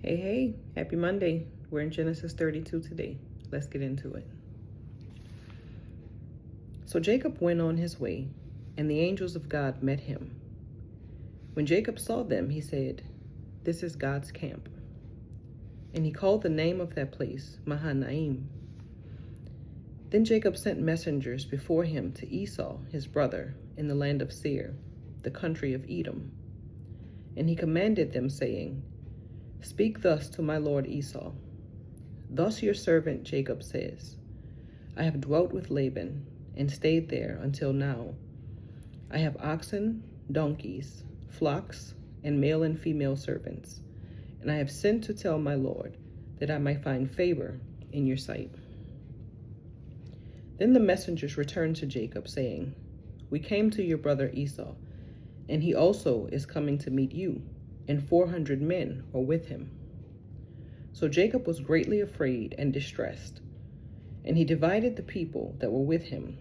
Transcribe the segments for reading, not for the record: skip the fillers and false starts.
Hey, happy Monday. We're in Genesis 32 today. Let's get into it. So Jacob went on his way, and the angels of God met him. When Jacob saw them, he said, "This is God's camp." And he called the name of that place Mahanaim. Then Jacob sent messengers before him to Esau, his brother, in the land of Seir, the country of Edom. And he commanded them, saying, "Speak thus to my lord Esau. Thus your servant Jacob says, I have dwelt with Laban and stayed there until now. I have oxen, donkeys, flocks, and male and female servants, and I have sent to tell my lord that I might find favor in your sight." Then the messengers returned to Jacob, saying, "We came to your brother Esau, and he also is coming to meet you, and 400 men are with him." So Jacob was greatly afraid and distressed, and he divided the people that were with him,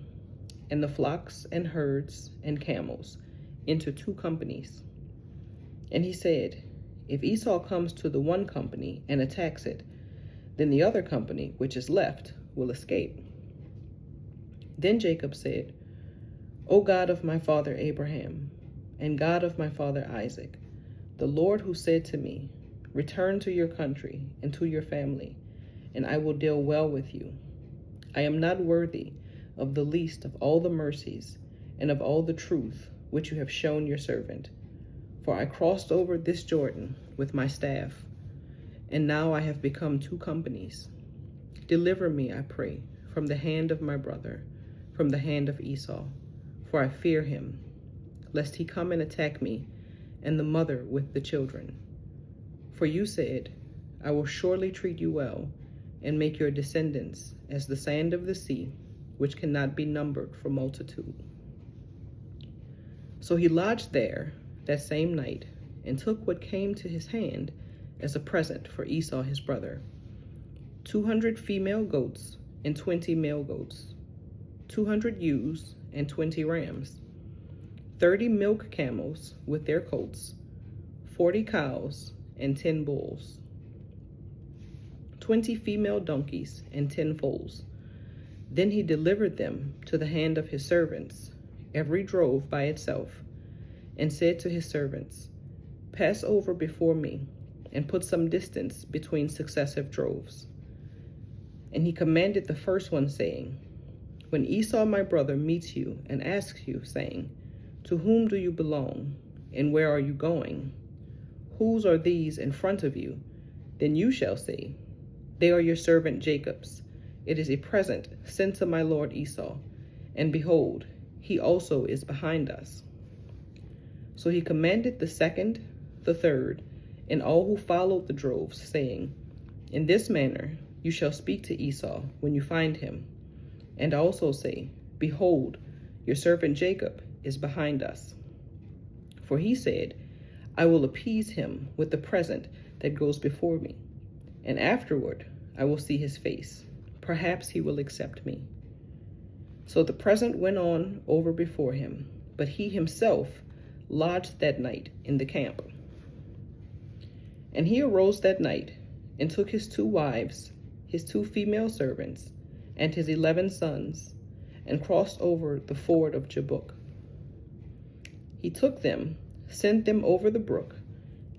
and the flocks and herds and camels, into 2 companies. And he said, "If Esau comes to the one company and attacks it, then the other company, which is left, will escape." Then Jacob said, "O God of my father Abraham, and God of my father Isaac, the Lord who said to me, 'Return to your country and to your family, and I will deal well with you,' I am not worthy of the least of all the mercies and of all the truth which you have shown your servant. For I crossed over this Jordan with my staff, and now I have become 2 companies. Deliver me, I pray, from the hand of my brother, from the hand of Esau, for I fear him, lest he come and attack me, and the mother with the children. For you said, I will surely treat you well, and make your descendants as the sand of the sea, which cannot be numbered for multitude." So he lodged there that same night, and took what came to his hand as a present for Esau his brother: 200 female goats and 20 male goats, 200 ewes and 20 rams, 30 milk camels with their colts, 40 cows and 10 bulls, 20 female donkeys and 10 foals. Then he delivered them to the hand of his servants, every drove by itself, and said to his servants, "Pass over before me, and put some distance between successive droves." And he commanded the first one, saying, "When Esau my brother meets you and asks you, saying, 'To whom do you belong, and where are you going? Whose are these in front of you?' then you shall say, 'They are your servant Jacob's. It is a present sent to my lord Esau, and behold, he also is behind us.'" So he commanded the second, the third, and all who followed the droves, saying, "In this manner you shall speak to Esau when you find him, and also say, 'Behold, your servant Jacob is behind us.' For he said, 'I will appease him with the present that goes before me, and afterward I will see his face. Perhaps he will accept me.' So the present went on over before him, but he himself lodged that night in the camp. And he arose that night, and took his 2 wives, his 2 female servants, and his 11 sons, and crossed over the ford of Jabbok. He took them, sent them over the brook,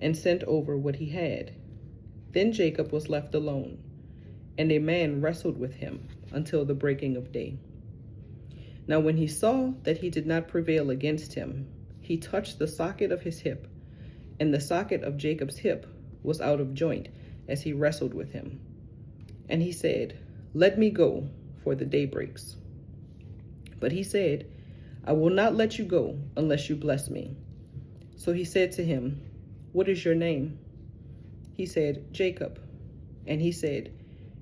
and sent over what he had. Then Jacob was left alone, and a man wrestled with him until the breaking of day. Now when he saw that he did not prevail against him, he touched the socket of his hip, and the socket of Jacob's hip was out of joint as he wrestled with him. And he said, "Let me go, for the day breaks." But he said, "I will not let you go unless you bless me." So he said to him, "What is your name?" He said, "Jacob." And he said,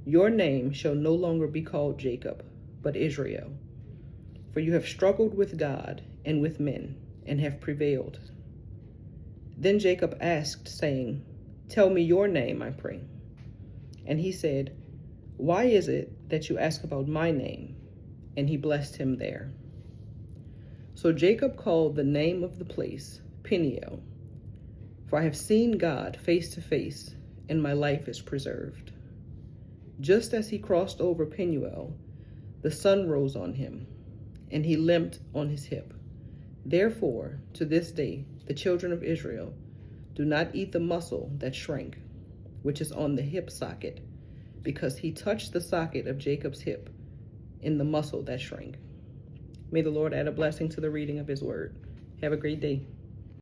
"Your name shall no longer be called Jacob, but Israel. For you have struggled with God and with men, and have prevailed." Then Jacob asked, saying, "Tell me your name, I pray." And he said, "Why is it that you ask about my name?" And he blessed him there. So Jacob called the name of the place Peniel, For I have seen God face to face, and my life is preserved. Just as he crossed over Penuel, the sun rose on him, and he limped on his hip. Therefore, to this day, the children of Israel do not eat the muscle that shrank, which is on the hip socket, because he touched the socket of Jacob's hip in the muscle that shrank. May the Lord add a blessing to the reading of his word. Have a great day.